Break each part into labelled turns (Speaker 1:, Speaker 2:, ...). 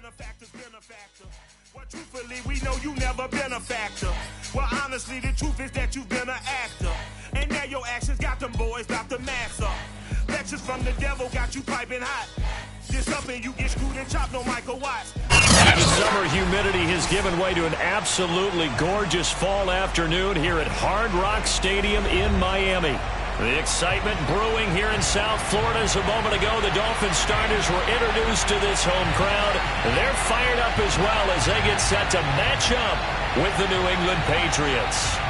Speaker 1: benefactor. Well, truthfully, we know you never been a factor. Well, honestly, the truth is that you've been an actor. And now your actions got them boys about to mass up. Lectures from the devil got you piping hot. This up and you get screwed and chopped, no Michael Watts.
Speaker 2: The summer humidity has given way to an absolutely gorgeous fall afternoon here at Hard Rock Stadium in Miami. The excitement brewing here in South Florida. As a moment ago, the Dolphins starters were introduced to this home crowd. They're fired up as well as they get set to match up with the New England Patriots.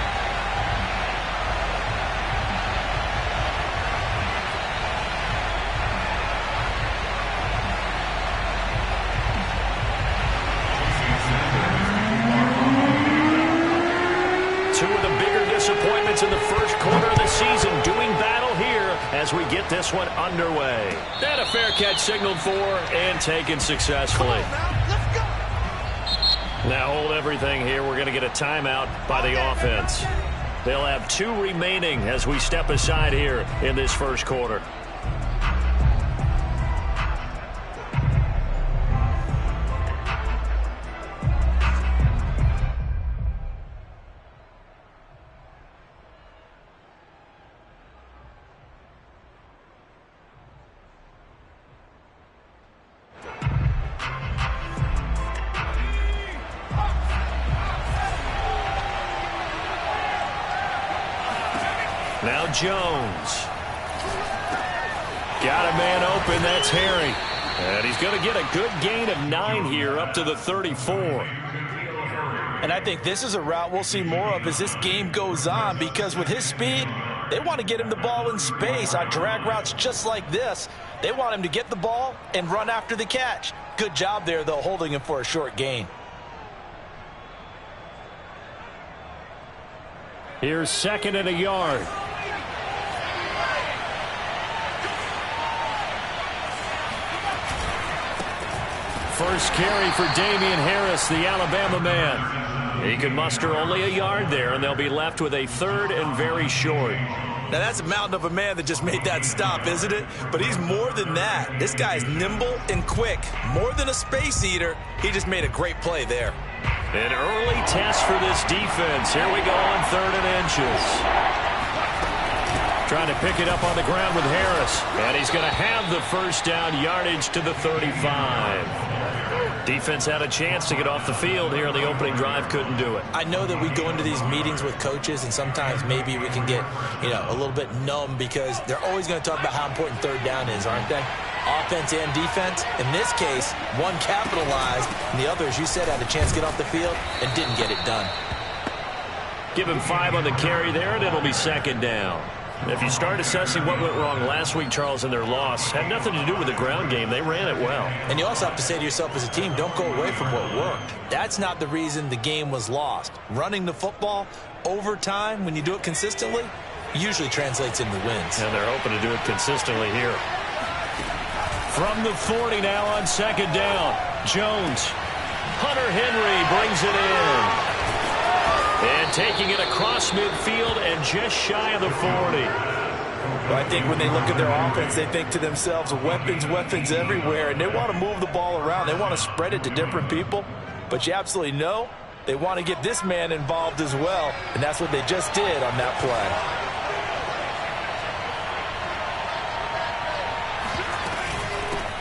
Speaker 2: Two of the bigger disappointments in the first quarter of the season doing battle here as we get this one underway. And a fair catch signaled for and taken successfully. Now hold everything here. We're going to get a timeout by the offense. They'll have 2 remaining as we step aside here in this first quarter. Now Jones. Got a man open. That's Harry. And he's going to get a good gain of 9 here up to the 34.
Speaker 3: And I think this is a route we'll see more of as this game goes on, because with his speed, they want to get him the ball in space on drag routes just like this. They want him to get the ball and run after the catch. Good job there, though, holding him for a short gain.
Speaker 2: Here's 2nd and a yard. First carry for Damian Harris, the Alabama man. He can muster only a yard there, and they'll be left with a 3rd and very short.
Speaker 3: Now, that's a mountain of a man that just made that stop, isn't it? But he's more than that. This guy's nimble and quick. More than a space eater, he just made a great play there.
Speaker 2: An early test for this defense. Here we go on 3rd and inches. Trying to pick it up on the ground with Harris. And he's going to have the first down, yardage to the 35. Defense had a chance to get off the field here on the opening drive, couldn't do it.
Speaker 3: I know that we go into these meetings with coaches, and sometimes maybe we can get, a little bit numb because they're always going to talk about how important 3rd down is, aren't they? Offense and defense. In this case, one capitalized, and the other, as you said, had a chance to get off the field and didn't get it done.
Speaker 2: Give him 5 on the carry there, and it'll be 2nd down. If you start assessing what went wrong last week, Charles, in their loss, had nothing to do with the ground game. They ran it well.
Speaker 3: And you also have to say to yourself as a team, don't go away from what worked. That's not the reason the game was lost. Running the football over time, when you do it consistently, usually translates into wins.
Speaker 2: And they're hoping to do it consistently here. From the 40 now on 2nd down, Jones. Hunter Henry brings it in. And taking it across midfield and just shy of the 40.
Speaker 3: Well, I think when they look at their offense, they think to themselves, weapons everywhere, and they want to move the ball around. They want to spread it to different people. But you absolutely know they want to get this man involved as well, and that's what they just did on that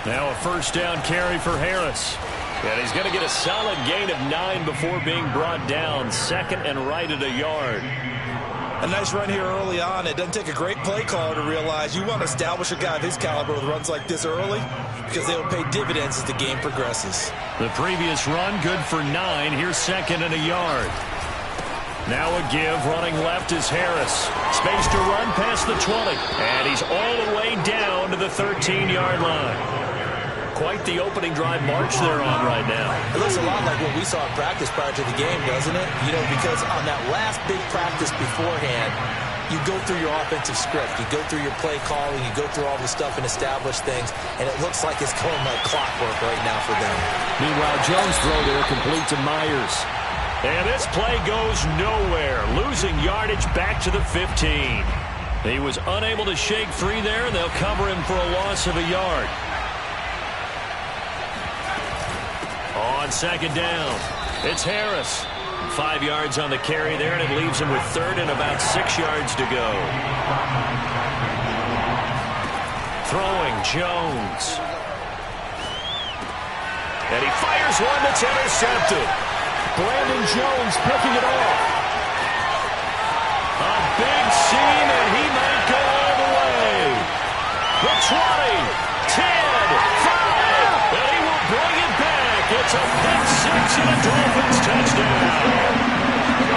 Speaker 2: play. Now a first down carry for Harris. And he's going to get a solid gain of 9 before being brought down. 2nd and right at a yard.
Speaker 3: A nice run here early on. It doesn't take a great play caller to realize you want to establish a guy of his caliber with runs like this early, because they will pay dividends as the game progresses.
Speaker 2: The previous run good for 9. Here's 2nd and a yard. Now a give. Running left is Harris. Space to run past the 20. And he's all the way down to the 13-yard line. Quite the opening drive march they're on right now.
Speaker 3: It looks a lot like what we saw in practice prior to the game, doesn't it? Because on that last big practice beforehand, you go through your offensive script. You go through your play calling. You go through all the stuff and establish things. And it looks like it's going like clockwork right now for them.
Speaker 2: Meanwhile, Jones' throw there complete to Myers. And this play goes nowhere. Losing yardage back to the 15. He was unable to shake free there, and they'll cover him for a loss of a yard. on second down. It's Harris. 5 yards on the carry there, and it leaves him with third and about 6 yards to go. Throwing, Jones. And he fires one that's intercepted. Brandon Jones picking it off. A big seam, and he might go all the way. The 20, 10, 5, and he will bring it back. It's a pick six and a Dolphins touchdown.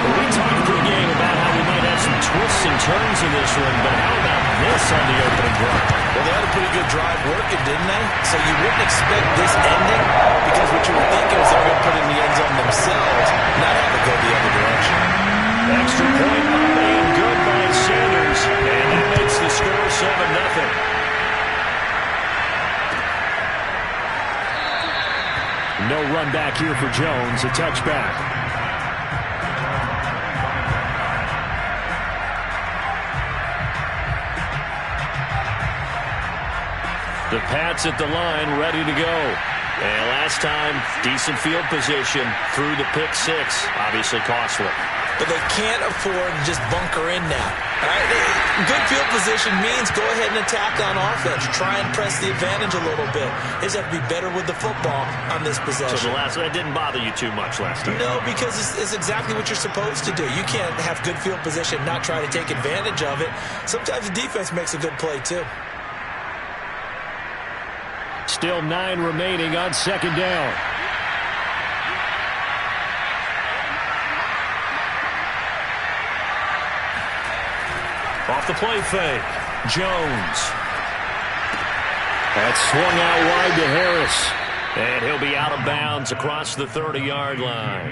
Speaker 2: We talked pregame about how we might have some twists and turns in this one, but how about this on the opening drive?
Speaker 3: Well, they had a pretty good drive working, didn't they? So you wouldn't expect this ending, because what you were thinking is they're going to put it in the end zone themselves, not have it go the other direction.
Speaker 2: Extra point and good by Sanders, and that makes the score 7-0. No run back here for Jones, a touchback. The Pats at the line, ready to go. And last time, decent field position through the pick six. Obviously costly.
Speaker 3: But they can't afford to just bunker in now. All right? Good field position means go ahead and attack on offense. Try and press the advantage a little bit. They just have to be better with the football on this possession.
Speaker 2: So that didn't bother you too much last time?
Speaker 3: No, because it's exactly what you're supposed to do. You can't have good field position, not try to take advantage of it. Sometimes the defense makes a good play, too.
Speaker 2: Still 9 remaining on second down. Off the play fake. Jones. That's swung out wide to Harris. And he'll be out of bounds across the 30-yard line.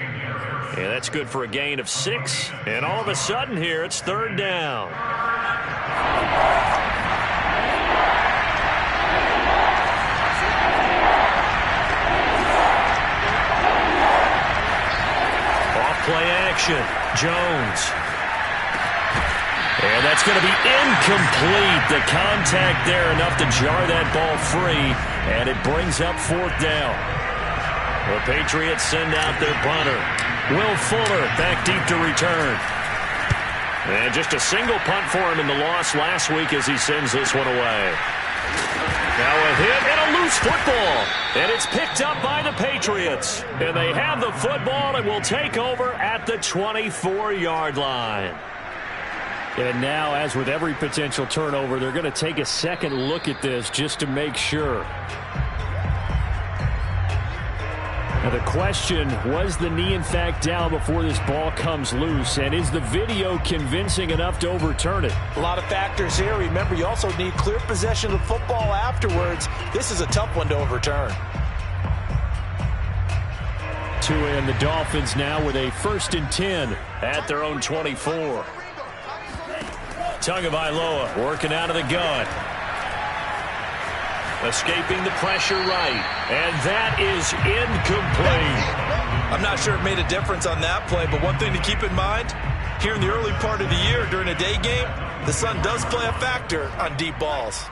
Speaker 2: And that's good for a gain of 6. And all of a sudden here, it's third down. Play action. Jones. And that's going to be incomplete. The contact there enough to jar that ball free. And it brings up fourth down. The Patriots send out their punter. Will Fuller back deep to return. And just a single punt for him in the loss last week as he sends this one away. Now a hit and a loose football. And it's picked up by the Patriots. And they have the football and will take over at the 24-yard line. And now, as with every potential turnover, they're going to take a second look at this just to make sure. Now the question, was the knee in fact down before this ball comes loose? And is the video convincing enough to overturn it?
Speaker 3: A lot of factors here. Remember, you also need clear possession of football afterwards. This is a tough one to overturn.
Speaker 2: And the Dolphins now with a 1st and 10 at their own 24. Tagovailoa working out of the gun. Escaping the pressure right. And that is incomplete.
Speaker 3: I'm not sure it made a difference on that play, but one thing to keep in mind, here in the early part of the year during a day game, the sun does play a factor on deep balls.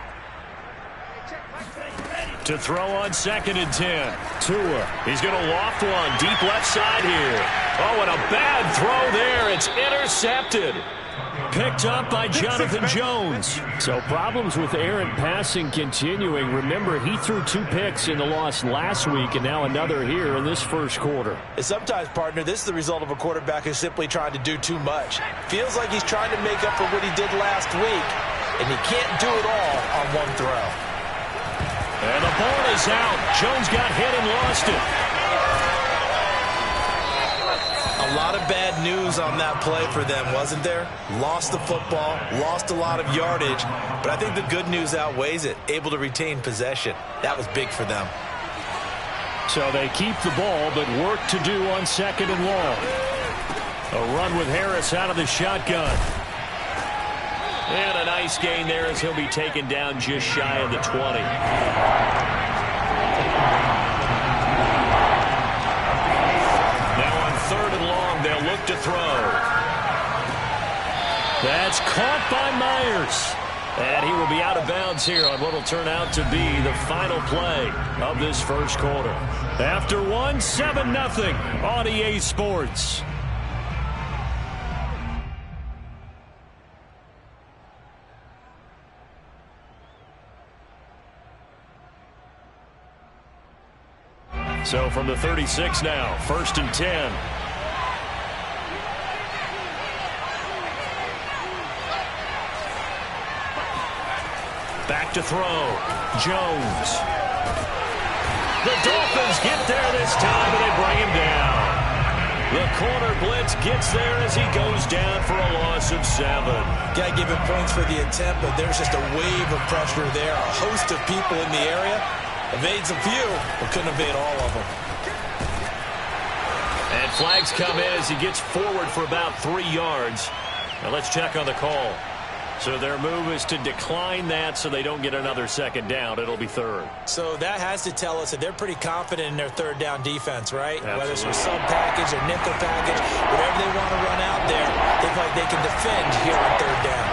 Speaker 2: To throw on 2nd and 10. Tua. He's going to loft one deep left side here. Oh, and a bad throw there. It's intercepted. Picked up by Jonathan Jones. So problems with errant passing continuing. Remember, he threw 2 picks in the loss last week and now another here in this first quarter.
Speaker 3: And sometimes, partner, this is the result of a quarterback who's simply trying to do too much. Feels like he's trying to make up for what he did last week, and he can't do it all on one throw.
Speaker 2: And the ball is out. Jones got hit and lost it.
Speaker 3: A lot of bad news on that play for them, wasn't there? Lost the football, lost a lot of yardage, but I think the good news outweighs it. Able to retain possession. That was big for them.
Speaker 2: So they keep the ball, but work to do on 2nd and long. A run with Harris out of the shotgun. And a nice gain there as he'll be taken down just shy of the 20. Now on 3rd and long, they'll look to throw. That's caught by Myers. And he will be out of bounds here on what will turn out to be the final play of this first quarter. After one, 7-0 on EA Sports. So from the 36 now, 1st and 10. Back to throw. Jones. The Dolphins get there this time, and they bring him down. The corner blitz gets there as he goes down for a loss of 7.
Speaker 3: Got to give him points for the attempt, but there's just a wave of pressure there. A host of people in the area. Evades a few, but couldn't evade all of them.
Speaker 2: And flags come in as he gets forward for about 3 yards. Now let's check on the call. So their move is to decline that so they don't get another second down. It'll be 3rd.
Speaker 3: So that has to tell us that they're pretty confident in their 3rd down defense, right?
Speaker 2: Absolutely.
Speaker 3: Whether it's a sub package or nickel package, whatever they want to run out there, they feel like they can defend here on 3rd down.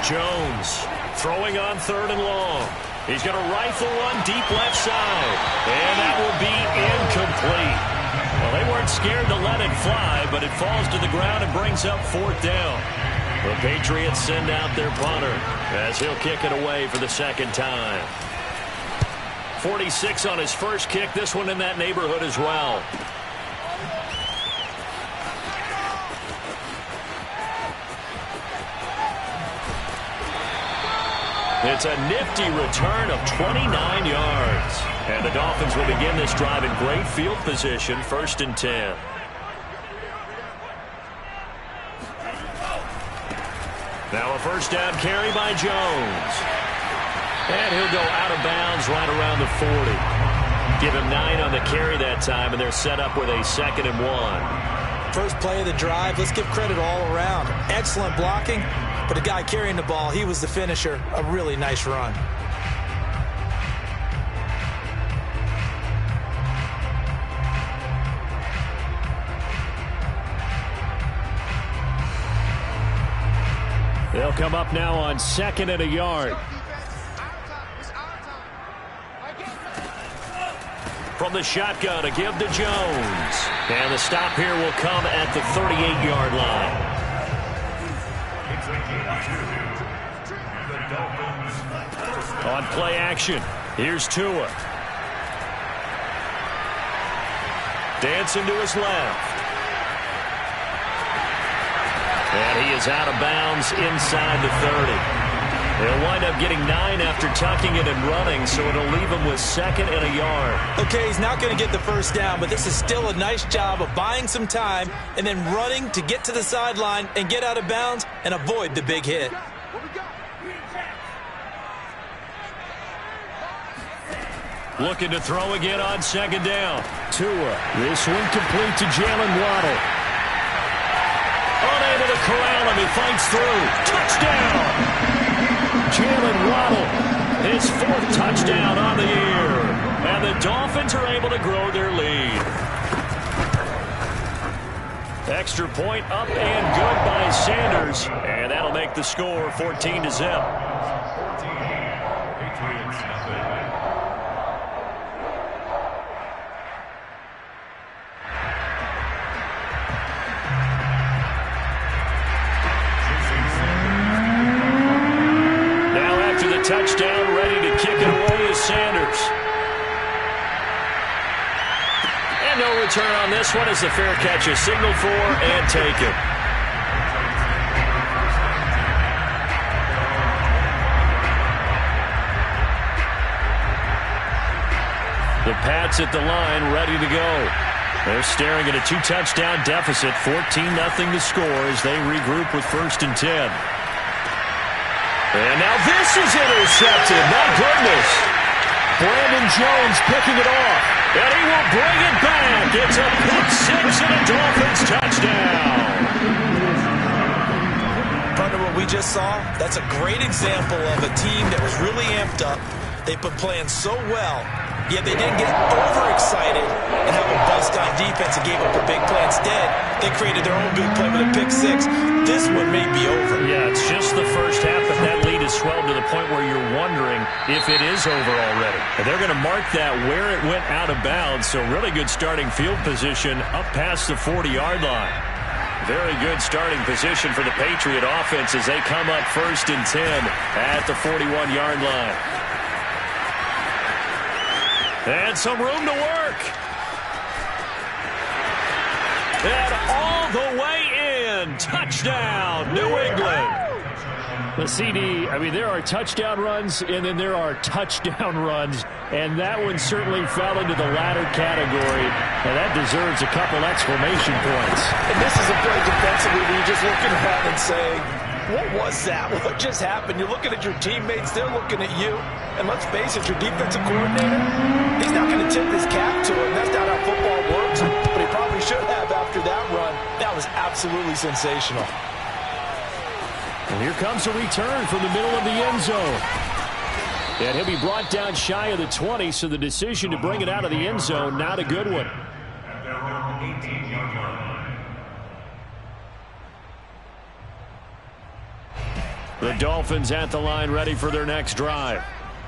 Speaker 2: Jones throwing on 3rd and long. He's going to rifle one deep left side. And that will be incomplete. Well, they weren't scared to let it fly, but it falls to the ground and brings up 4th down. The Patriots send out their punter as he'll kick it away for the 2nd time. 46 on his first kick. This one in that neighborhood as well. It's a nifty return of 29 yards. And the Dolphins will begin this drive in great field position, 1st and 10. Now a 1st down carry by Jones. And he'll go out of bounds right around the 40. Give him 9 on the carry that time, and they're set up with a 2nd and 1.
Speaker 3: First play of the drive, let's give credit all around. Excellent blocking. But the guy carrying the ball, he was the finisher. A really nice run.
Speaker 2: They'll come up now on 2nd and a yard. From the shotgun to give to Jones. And the stop here will come at the 38-yard line. On play action, here's Tua. Dancing to his left. And he is out of bounds inside the 30. They'll wind up getting 9 after tucking it and running, so it'll leave him with 2nd and a yard.
Speaker 3: Okay, he's not going to get the 1st down, but this is still a nice job of buying some time and then running to get to the sideline and get out of bounds and avoid the big hit.
Speaker 2: Looking to throw again on 2nd down. Tua. This one complete to Jalen Waddle. Unable to corral him. He fights through. Touchdown! Jalen Waddle. His 4th touchdown on the year. And the Dolphins are able to grow their lead. Extra point up and good by Sanders. And that'll make the score 14-0. Touchdown, ready to kick it away is Sanders. And no return on this one as the fair catch is signaled for and taken. The Pats at the line, ready to go. They're staring at a 2-touchdown deficit, 14-0 to score as they regroup with 1st and 10. And now this is intercepted. My goodness. Brandon Jones picking it off. And he will bring it back. It's a pick 6 and a Dolphins touchdown.
Speaker 3: Partner, what we just saw, that's a great example of a team that was really amped up. They've been playing so well. Yeah, they didn't get overexcited and have a bust on defense and gave up a big play. Instead, they created their own big play with a pick six. This one may be over.
Speaker 2: Yeah, it's just the first half, but that lead has swelled to the point where you're wondering if it is over already. And they're going to mark that where it went out of bounds, so really good starting field position up past the 40-yard line. Very good starting position for the Patriot offense as they come up 1st and 10 at the 41-yard line. And some room to work. And all the way in. Touchdown, New England. The CD, I mean, there are touchdown runs, and then there are touchdown runs. And that one certainly fell into the latter category. And that deserves a couple exclamation points.
Speaker 3: And this is a play defensively where you're just looking around and saying, what was that? What just happened? You're looking at your teammates. They're looking at you. And let's face it, your defensive coordinator, he's not going to tip his cap to him. That's not how football works. But he probably should have after that run. That was absolutely sensational.
Speaker 2: And here comes a return from the middle of the end zone. And he'll be brought down shy of the 20, so the decision to bring it out of the end zone, not a good one. The Dolphins at the line ready for their next drive.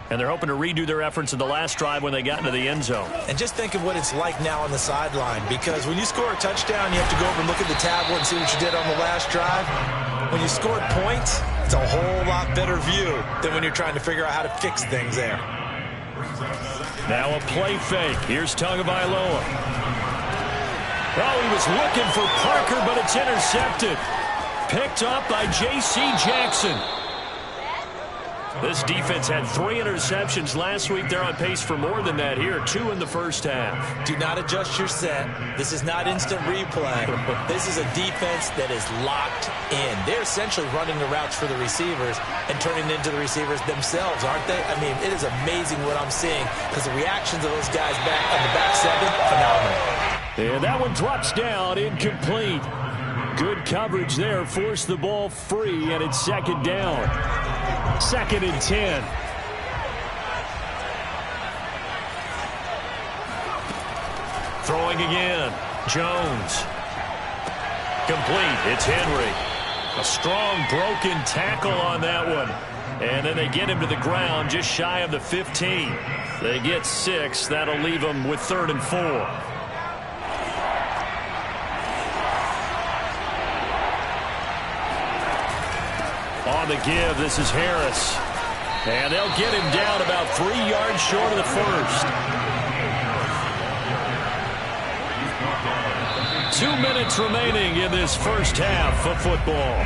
Speaker 2: And they're hoping to redo their efforts in the last drive when they got into the end zone.
Speaker 3: And just think of what it's like now on the sideline, because when you score a touchdown, you have to go over and look at the tablet and see what you did on the last drive. When you scored points, it's a whole lot better view than when you're trying to figure out how to fix things there.
Speaker 2: Now a play fake. Here's Tagovailoa. Oh, he was looking for Parker, but it's intercepted. Picked up by J.C. Jackson. This defense had 3 interceptions last week. They're on pace for more than that here. 2 in the first half.
Speaker 3: Do not adjust your set. This is not instant replay. This is a defense that is locked in. They're essentially running the routes for the receivers and turning into the receivers themselves, aren't they? I mean, it is amazing what I'm seeing because the reactions of those guys back on the back seven, phenomenal.
Speaker 2: And that one drops down, incomplete. Good coverage there. Forced the ball free, and it's 2nd down. 2nd and 10. Throwing again. Jones. Complete. It's Henry. A strong broken tackle on that one. And then they get him to the ground just shy of the 15. They get 6. That'll leave them with 3rd and 4. On the give, this is Harris. And they'll get him down about 3 yards short of the first. 2 minutes remaining in this first half of football.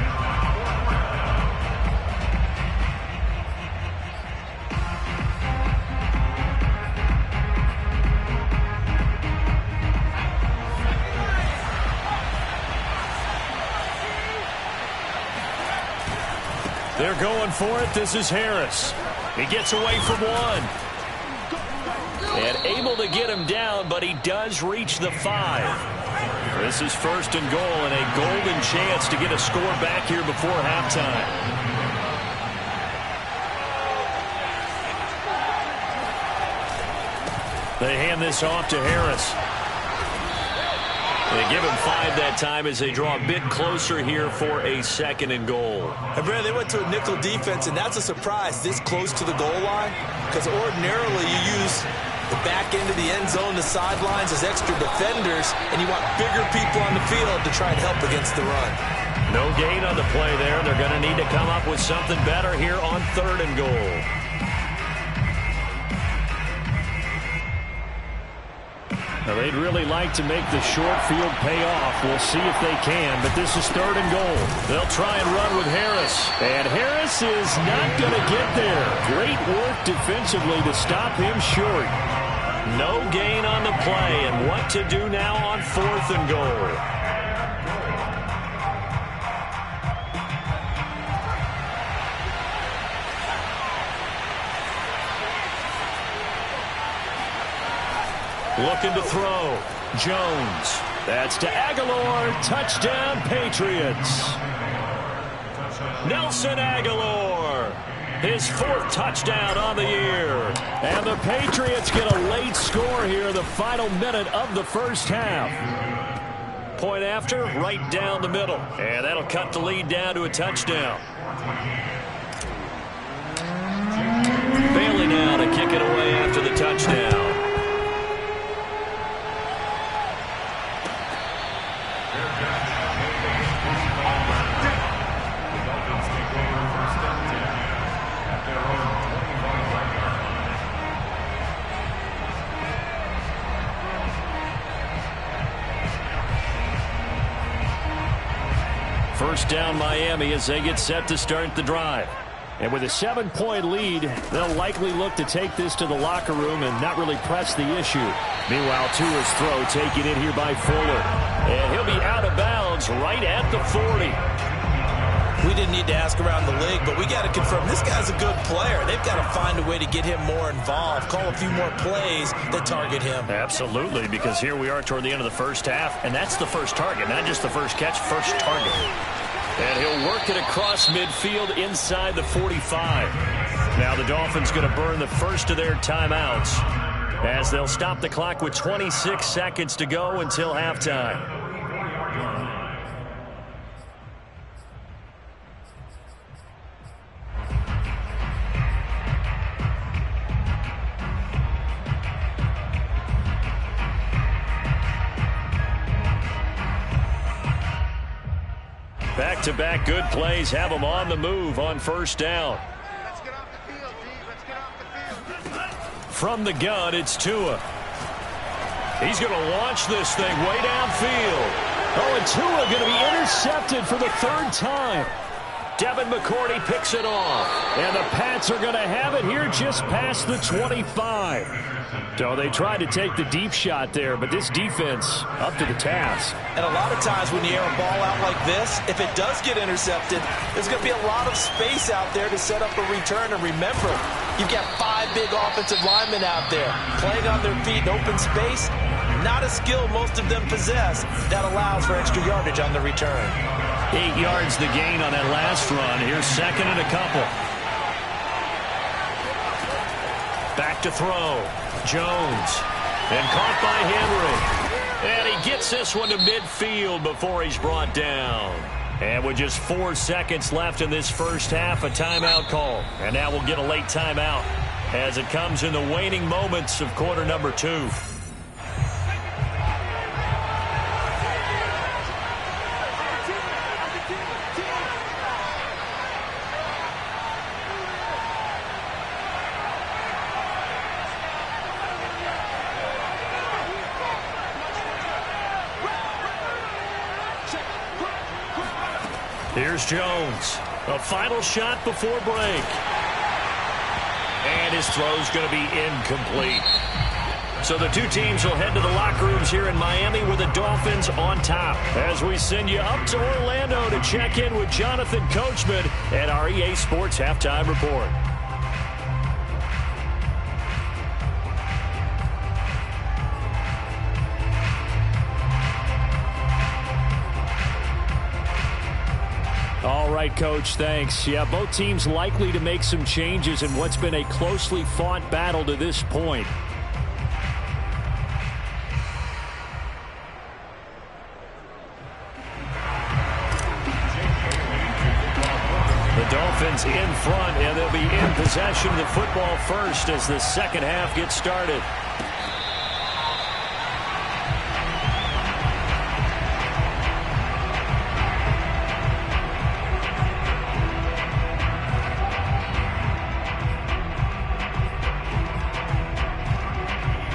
Speaker 2: They're going for it. This is Harris. He gets away from one. And able to get him down, but he does reach the 5. This is 1st and goal and a golden chance to get a score back here before halftime. They hand this off to Harris. They give him 5 that time as they draw a bit closer here for a 2nd and goal.
Speaker 3: And Brad, they went to a nickel defense, and that's a surprise this close to the goal line, because ordinarily you use the back end of the end zone, the sidelines as extra defenders, and you want bigger people on the field to try and help against the run.
Speaker 2: No gain on the play there. They're going to need to come up with something better here on 3rd and goal. Now, they'd really like to make the short field pay off. We'll see if they can, but this is 3rd and goal. They'll try and run with Harris. And Harris is not going to get there. Great work defensively to stop him short. No gain on the play, and what to do now on 4th and goal. Looking to throw. Jones. That's to Aguilar. Touchdown, Patriots. Nelson Aguilar. his 4th touchdown on the year. And the Patriots get a late score here in the final minute of the first half. Point after, right down the middle. And that'll cut the lead down to a touchdown. Bailey now to kick it away after the touchdown. First down Miami as they get set to start the drive. And with a 7-point lead, they'll likely look to take this to the locker room and not really press the issue. Meanwhile, Tua's throw taken in here by Fuller. And he'll be out of bounds right at the 40.
Speaker 3: We didn't need to ask around the league, but we got to confirm this guy's a good player. They've got to find a way to get him more involved, call a few more plays that target him.
Speaker 2: Absolutely, because here we are toward the end of the first half, and that's the first target, not just the first catch, first target. And he'll work it across midfield inside the 45. Now the Dolphins going to burn the first of their timeouts as they'll stop the clock with 26 seconds to go until halftime. Back-to-back good plays have them on the move on first down.
Speaker 4: Let's get off the field, D. Let's get off the field.
Speaker 2: From the gun, it's Tua. He's going to launch this thing way downfield. Oh, and Tua going to be intercepted for the 3rd time. Devin McCourty picks it off. And the Pats are going to have it here just past the 25. So they tried to take the deep shot there, but this defense up to the task.
Speaker 3: And a lot of times when you air a ball out like this, if it does get intercepted, there's going to be a lot of space out there to set up a return. And remember, you've got 5 big offensive linemen out there playing on their feet in open space. Not a skill most of them possess that allows for extra yardage on the return.
Speaker 2: 8 yards the gain on that last run. Here's 2nd and a couple. Back to throw. Jones. And caught by Henry. And he gets this one to midfield before he's brought down. And with just 4 seconds left in this first half, a timeout call. And now we'll get a late timeout as it comes in the waning moments of quarter number 2. Here's Jones. A final shot before break. And his throw's going to be incomplete. So the two teams will head to the locker rooms here in Miami with the Dolphins on top. As we send you up to Orlando to check in with Jonathan Coachman at our EA Sports Halftime Report. All right, Coach, thanks. Yeah, both teams likely to make some changes in what's been a closely fought battle to this point. The Dolphins in front, and they'll be in possession of the football first as the second half gets started.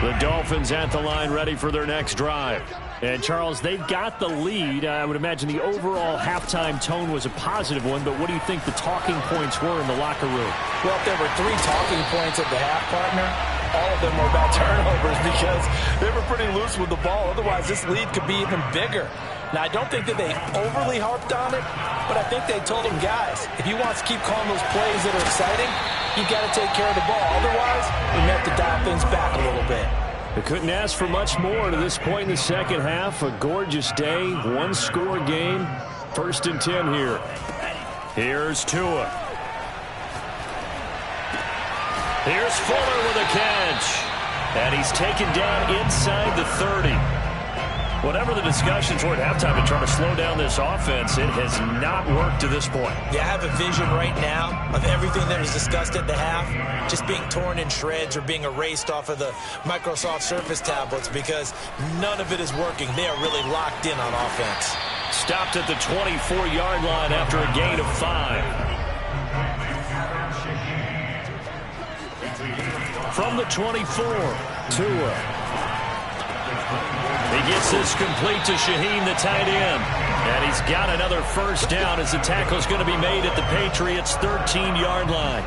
Speaker 2: The Dolphins at the line ready for their next drive. And, Charles, they've got the lead. I would imagine the overall halftime tone was a positive one, but what do you think the talking points were in the locker room?
Speaker 3: Well, if there were 3 talking points at the half, partner, all of them were about turnovers because they were pretty loose with the ball. Otherwise, this lead could be even bigger. Now, I don't think that they overly harped on it, but I think they told them, guys, if you want to keep calling those plays that are exciting, you've got to take care of the ball. Otherwise, we may have to dial things back a little bit.
Speaker 2: They couldn't ask for much more to this point in the second half. A gorgeous day, one-score game. 1st and 10 here. Here's Tua. Here's Fuller with a catch. And he's taken down inside the 30. Whatever the discussions were at halftime to try to slow down this offense, it has not worked to this point.
Speaker 3: Yeah, I have a vision right now of everything that was discussed at the half just being torn in shreds or being erased off of the Microsoft Surface tablets because none of it is working. They are really locked in on offense.
Speaker 2: Stopped at the 24-yard line after a gain of 5. From the 24, Tua. He gets this complete to Shaheen, the tight end. And he's got another first down as the tackle's going to be made at the Patriots' 13-yard line.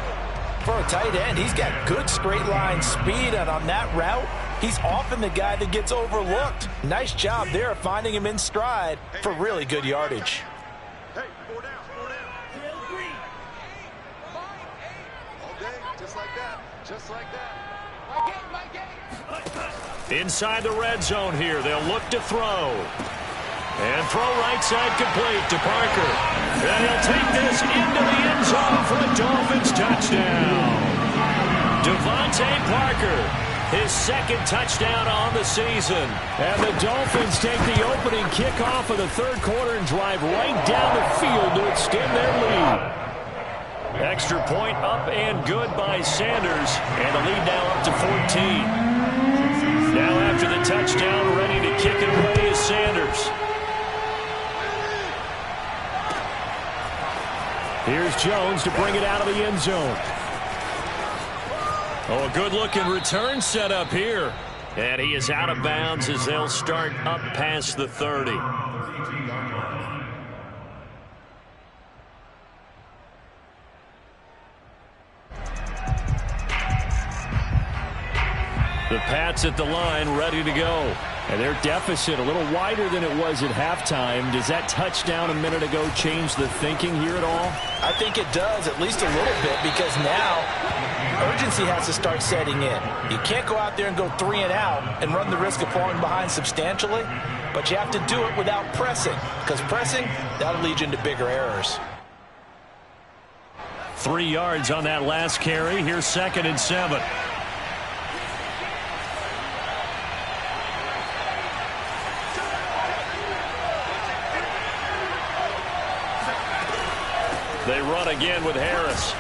Speaker 3: For a tight end, he's got good straight line speed, and on that route, he's often the guy that gets overlooked. Nice job there of finding him in stride for really good yardage.
Speaker 4: Hey, 4 down, 4 down. All day, just like that, just like that. My game.
Speaker 2: Inside the red zone here, they'll look to throw. And throw right side complete to Parker. And he'll take this into the end zone for a Dolphins touchdown. Devontae Parker, his second touchdown on the season. And the Dolphins take the opening kickoff of the third quarter and drive right down the field to extend their lead. Extra point up and good by Sanders. And the lead now up to 14. Now after the touchdown, ready to kick it away is Sanders. Here's Jones to bring it out of the end zone. Oh, a good-looking return set up here. And he is out of bounds as they'll start up past the 30. The Pats at the line, ready to go. And their deficit a little wider than it was at halftime. Does that touchdown a minute ago change the thinking here at all?
Speaker 3: I think it does, at least a little bit, because now urgency has to start setting in. You can't go out there and go 3 and out and run the risk of falling behind substantially, but you have to do it without pressing, because pressing, that'll lead you into bigger errors.
Speaker 2: 3 yards on that last carry. Here's 2nd and 7. They run again with Harris.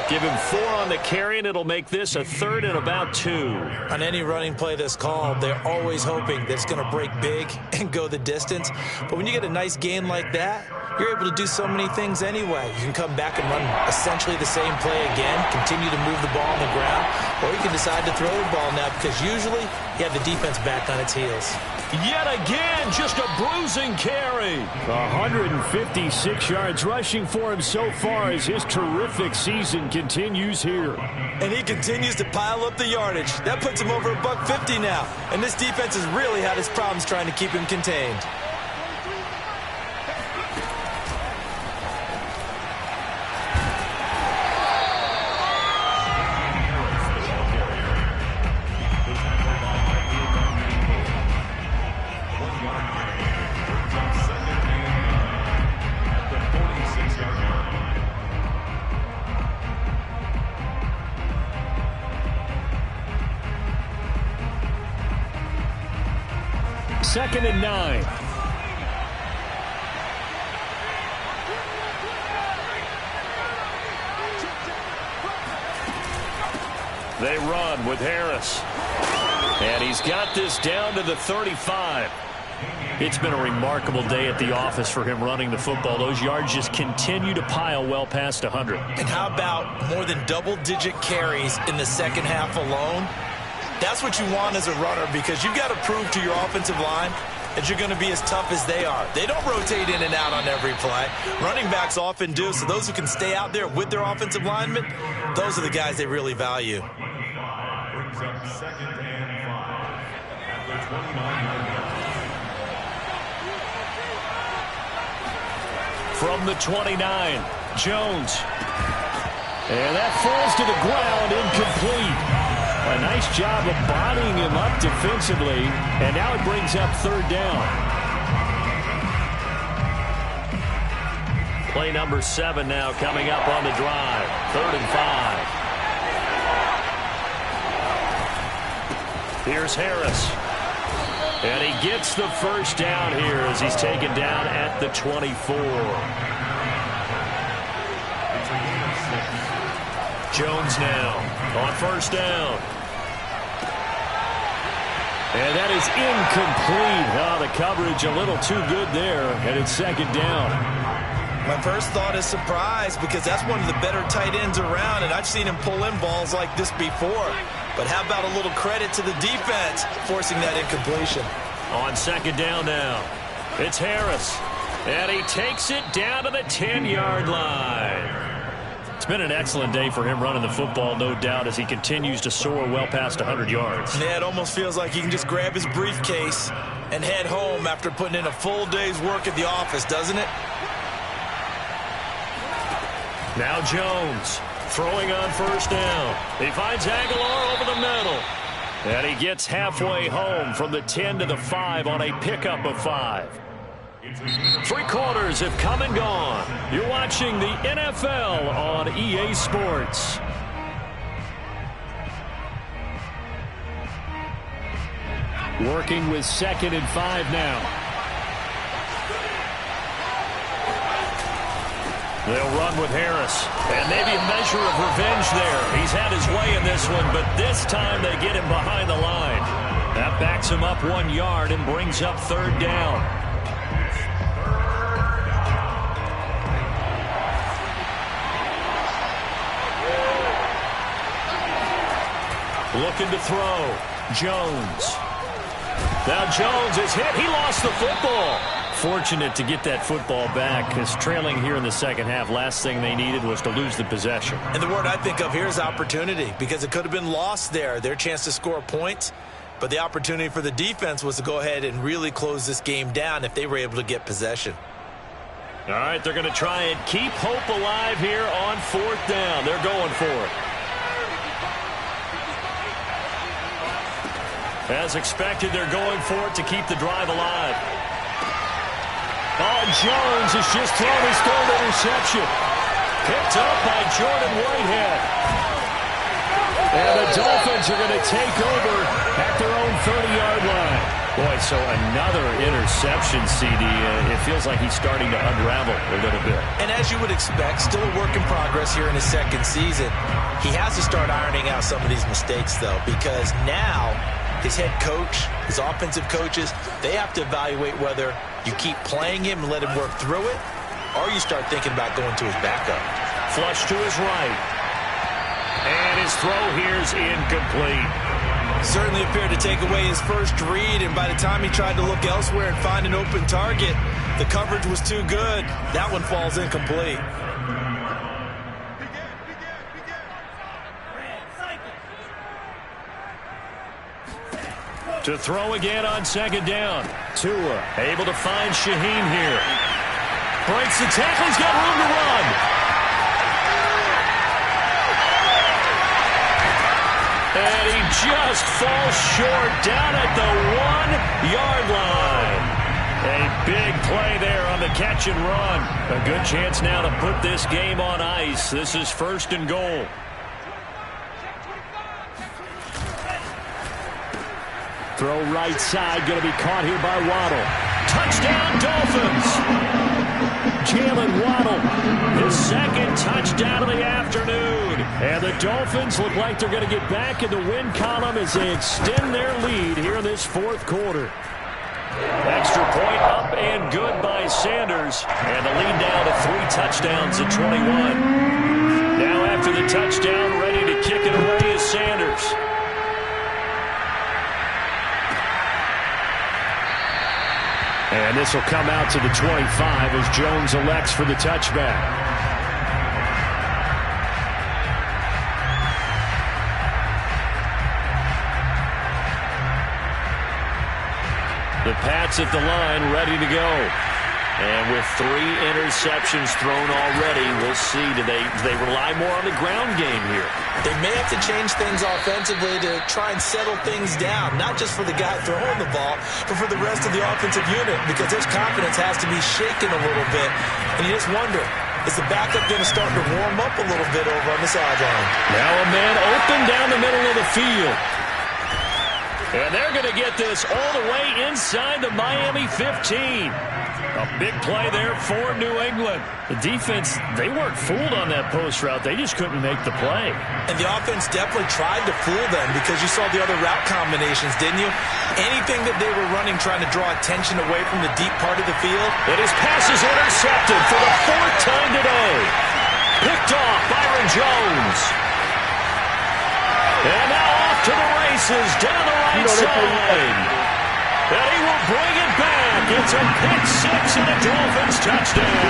Speaker 2: Give him 4 on the carry, and it'll make this a 3rd and about 2.
Speaker 3: On any running play that's called, they're always hoping that it's going to break big and go the distance. But when you get a nice gain like that, you're able to do so many things anyway. You can come back and run essentially the same play again, continue to move the ball on the ground, or you can decide to throw the ball now because usually you have the defense back on its heels.
Speaker 2: Yet again, just a bruising carry. 156 yards rushing for him so far as his terrific season continues here.
Speaker 3: And he continues to pile up the yardage. That puts him over $150 now. And this defense has really had its problems trying to keep him contained.
Speaker 2: Second and 9. They run with Harris. And he's got this down to the 35. It's been a remarkable day at the office for him running the football. Those yards just continue to pile well past 100.
Speaker 3: And how about more than double-digit carries in the second half alone? That's what you want as a runner because you've got to prove to your offensive line that you're going to be as tough as they are. They don't rotate in and out on every play. Running backs often do, so those who can stay out there with their offensive linemen, those are the guys they really value.
Speaker 5: Brings up 2nd and 5 at the 29-yard line.
Speaker 2: From the 29, Jones. And that falls to the ground, incomplete. A nice job of bodying him up defensively, and now it brings up 3rd down. Play number 7 now coming up on the drive. 3rd and 5. Here's Harris. And he gets the first down here as he's taken down at the 24. Jones now on first down. And that is incomplete. Oh, the coverage a little too good there, and it's second down.
Speaker 3: My first thought is surprise because that's one of the better tight ends around, and I've seen him pull in balls like this before. But how about a little credit to the defense forcing that incompletion?
Speaker 2: On second down now, it's Harris. And he takes it down to the 10-yard line. It's been an excellent day for him running the football, no doubt, as he continues to soar well past 100 yards.
Speaker 3: Yeah, it almost feels like he can just grab his briefcase and head home after putting in a full day's work at the office, doesn't it?
Speaker 2: Now Jones throwing on first down. He finds Aguilar over the middle. And he gets halfway home from the 10 to the 5 on a pickup of 5. 3 quarters have come and gone. You're watching the NFL on EA Sports. Working with 2nd and 5 now. They'll run with Harris. And maybe a measure of revenge there. He's had his way in this one, but this time they get him behind the line. That backs him up 1 yard and brings up 3rd down. Looking to throw. Jones. Now Jones is hit. He lost the football. Fortunate to get that football back, because trailing here in the second half, last thing they needed was to lose the possession.
Speaker 3: And the word I think of here is opportunity, because it could have been lost there. Their chance to score points, but the opportunity for the defense was to go ahead and really close this game down if they were able to get possession.
Speaker 2: All right, they're going to try and keep hope alive here on 4th down. They're going for it. As expected, they're going for it to keep the drive alive. Oh, Jones has just thrown his 3rd interception. Picked up by Jordan Whitehead. And the Dolphins are going to take over at their own 30-yard line. Boy, so another interception, CD. It feels like he's starting to unravel a little bit.
Speaker 3: And as you would expect, still a work in progress here in his 2nd season. He has to start ironing out some of these mistakes, though, because now his head coach, his offensive coaches, they have to evaluate whether you keep playing him and let him work through it, or you start thinking about going to his backup.
Speaker 2: Flush to his right. And his throw here's incomplete.
Speaker 3: Certainly appeared to take away his first read, and by the time he tried to look elsewhere and find an open target, the coverage was too good. That one falls incomplete.
Speaker 2: To throw again on 2nd down. Tua able to find Shaheen here. Breaks the tackle. He's got room to run. And he just falls short down at the 1-yard line. A big play there on the catch and run. A good chance now to put this game on ice. This is 1st and goal. Throw right side, going to be caught here by Waddle. Touchdown, Dolphins! Jalen Waddle, his 2nd touchdown of the afternoon. And the Dolphins look like they're going to get back in the win column as they extend their lead here in this 4th quarter. Extra point up and good by Sanders. And the lead down to 3 touchdowns at 21. Now after the touchdown, ready to kick it away is Sanders. And this will come out to the 25 as Jones elects for the touchback. The Pats at the line, ready to go. And with 3 interceptions thrown already, we'll see. Do they rely more on the ground game here?
Speaker 3: They may have to change things offensively to try and settle things down, not just for the guy throwing the ball, but for the rest of the offensive unit, because their confidence has to be shaken a little bit. And you just wonder, is the backup going to start to warm up a little bit over on the sideline?
Speaker 2: Now a man open down the middle of the field. And they're going to get this all the way inside the Miami 15. A big play there for New England. The defense, they weren't fooled on that post route. They just couldn't make the play.
Speaker 3: And the offense definitely tried to fool them because you saw the other route combinations, didn't you? Anything that they were running trying to draw attention away from the deep part of the field.
Speaker 2: And his pass is intercepted for the 4th time today. Picked off Byron Jones. And now off to the races down the right side. And he will bring it back. It's a pick 6 and a Dolphins touchdown.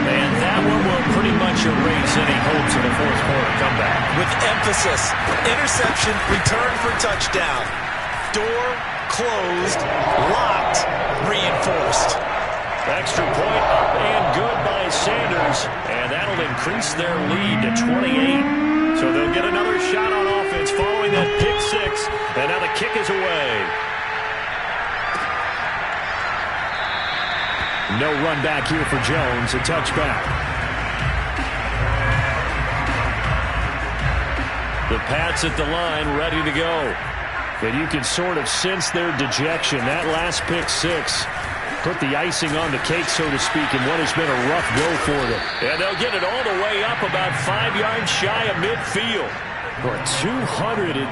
Speaker 2: And that one will pretty much erase any hopes of a fourth quarter comeback.
Speaker 3: With emphasis, interception, return for touchdown. Door closed, locked, reinforced.
Speaker 2: Extra point up and good by Sanders. And that'll increase their lead to 28. So they'll get another shot on offense following that pick 6. And now the kick is away. No run back here for Jones. A touchback. The Pats at the line ready to go. And you can sort of sense their dejection. That last pick 6 put the icing on the cake, so to speak, in what has been a rough go for them. And they'll get it all the way up about 5 yards shy of midfield. For 217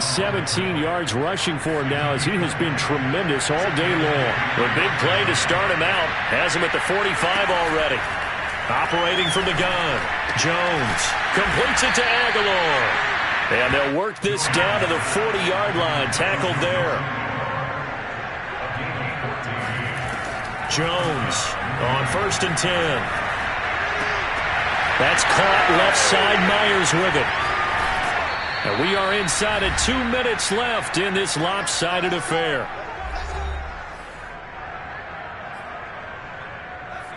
Speaker 2: yards rushing for him now as he has been tremendous all day long. A big play to start him out. Has him at the 45 already. Operating from the gun. Jones completes it to Aguilar. And they'll work this down to the 40-yard line. Tackled there. Jones on 1st and 10. That's caught left side. Myers with it. And we are inside of 2 minutes left in this lopsided affair.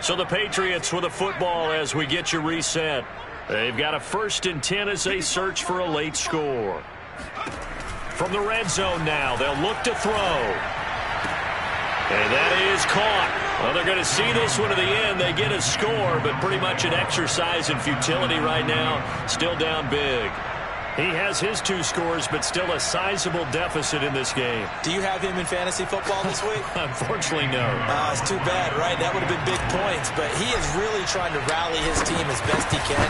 Speaker 2: So the Patriots with a football as we get you reset. They've got a 1st and 10 as they search for a late score. From the red zone now, they'll look to throw. And that is caught. Well, they're going to see this one to the end. They get a score, but pretty much an exercise in futility right now. Still down big. He has his 2 scores, but still a sizable deficit in this game. Do you have him in fantasy football this week? Unfortunately, no. It's too bad, right? That would have been big points, but he is really trying to rally his team as best he can.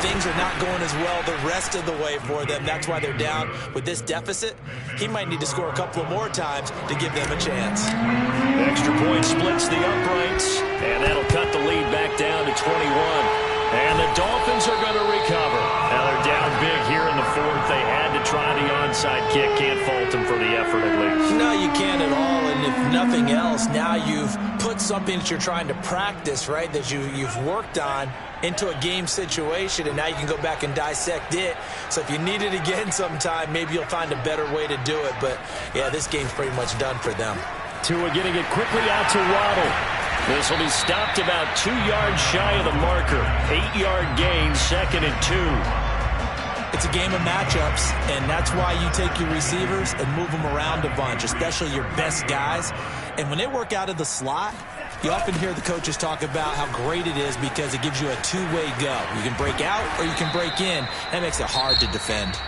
Speaker 2: Things are not going as well the rest of the way for them. That's why they're down with this deficit. He might need to score a couple of more times to give them a chance. Extra point splits the uprights, and that'll cut the lead back down to 21. And the Dolphins are going to recover. Now they're down big here in the 4th. They had to try the onside kick. Can't fault them for the effort at least. No, you can't at all. And if nothing else, now you've put something that you're trying to practice, right, that you've worked on into a game situation, and now you can go back and dissect it. So if you need it again sometime, maybe you'll find a better way to do it. But, yeah, this game's pretty much done for them. Tua getting it quickly out to Waddle. This will be stopped about 2 yards shy of the marker. 8-yard gain, 2nd and 2. It's a game of matchups, and that's why you take your receivers and move them around a bunch, especially your best guys. And when they work out of the slot, you often hear the coaches talk about how great it is because it gives you a two-way go. You can break out or you can break in. That makes it hard to defend.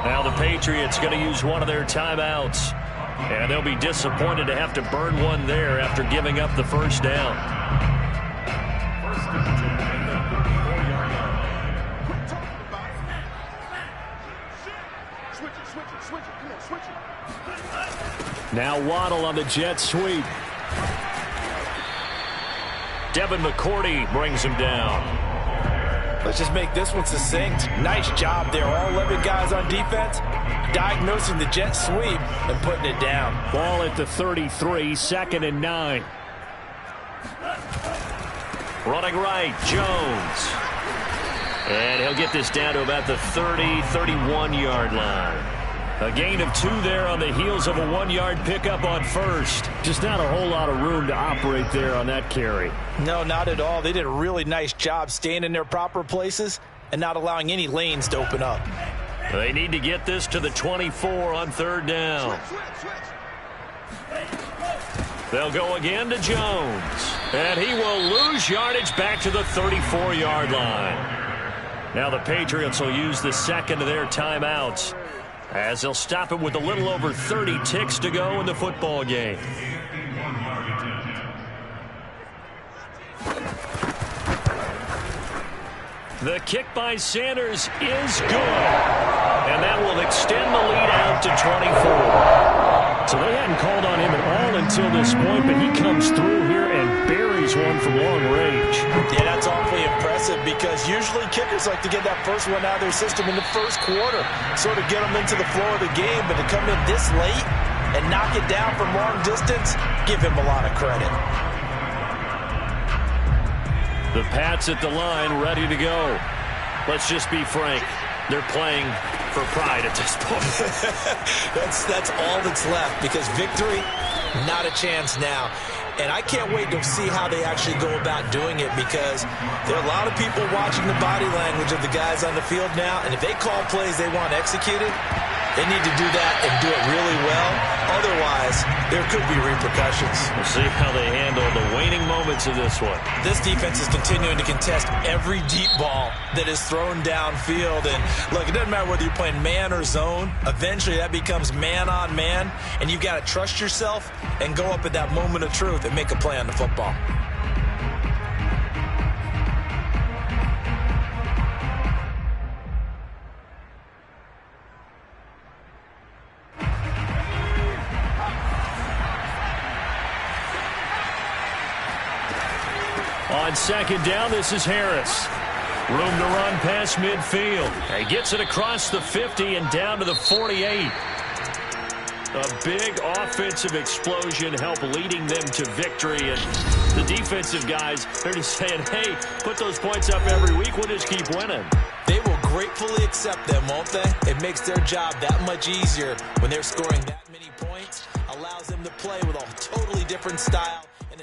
Speaker 2: Now the Patriots going to use one of their timeouts. And they'll be disappointed to have to burn one there after giving up the first down. Now Waddle on the jet sweep. Devin McCourty brings him down. Let's just make this one succinct. Nice job there. All 11 guys on defense diagnosing the jet sweep and putting it down. Ball at the 33, 2nd and 9. Running right, Jones. And he'll get this down to about the 30, 31-yard line. A gain of 2 there on the heels of a 1-yard pickup on first. Just not a whole lot of room to operate there on that carry. No, not at all. They did a really nice job staying in their proper places and not allowing any lanes to open up. They need to get this to the 24 on 3rd down. They'll go again to Jones. And he will lose yardage back to the 34-yard line. Now the Patriots will use the 2nd of their timeouts. as they'll stop it with a little over 30 ticks to go in the football game. The kick by Sanders is good, and that will extend the lead out to 24. So they hadn't called on him at all until this point, but he comes through here and buries one from long range.
Speaker 3: Yeah, that's awfully impressive because usually kickers like to get that first one out of their system in the first quarter, sort of get them into the flow of the game, but to come in this late and knock it down from long distance, give him a lot of credit.
Speaker 2: The Pats at the line, ready to go. Let's just be frank. They're playing for pride at this point.
Speaker 3: That's all that's left because victory, not a chance now. And I can't wait to see how they actually go about doing it because there are a lot of people watching the body language of the guys on the field now. And if they call plays they want executed, they need to do that and do it really well. Otherwise, there could be repercussions.
Speaker 2: We'll see how they handle the waning moments of this one.
Speaker 3: This defense is continuing to contest every deep ball that is thrown downfield. And look, it doesn't matter whether you're playing man or zone. Eventually, that becomes man on man. And you've got to trust yourself and go up at that moment of truth and make a play on the football.
Speaker 2: On second down, this is Harris. Room to run past midfield. He gets it across the 50 and down to the 48. A big offensive explosion help leading them to victory. And the defensive guys, they're just saying, hey, put those points up every week. We'll just keep winning.
Speaker 3: They will gratefully accept them, won't they? It makes their job that much easier when they're scoring that many points. Allows them to play with a totally different style.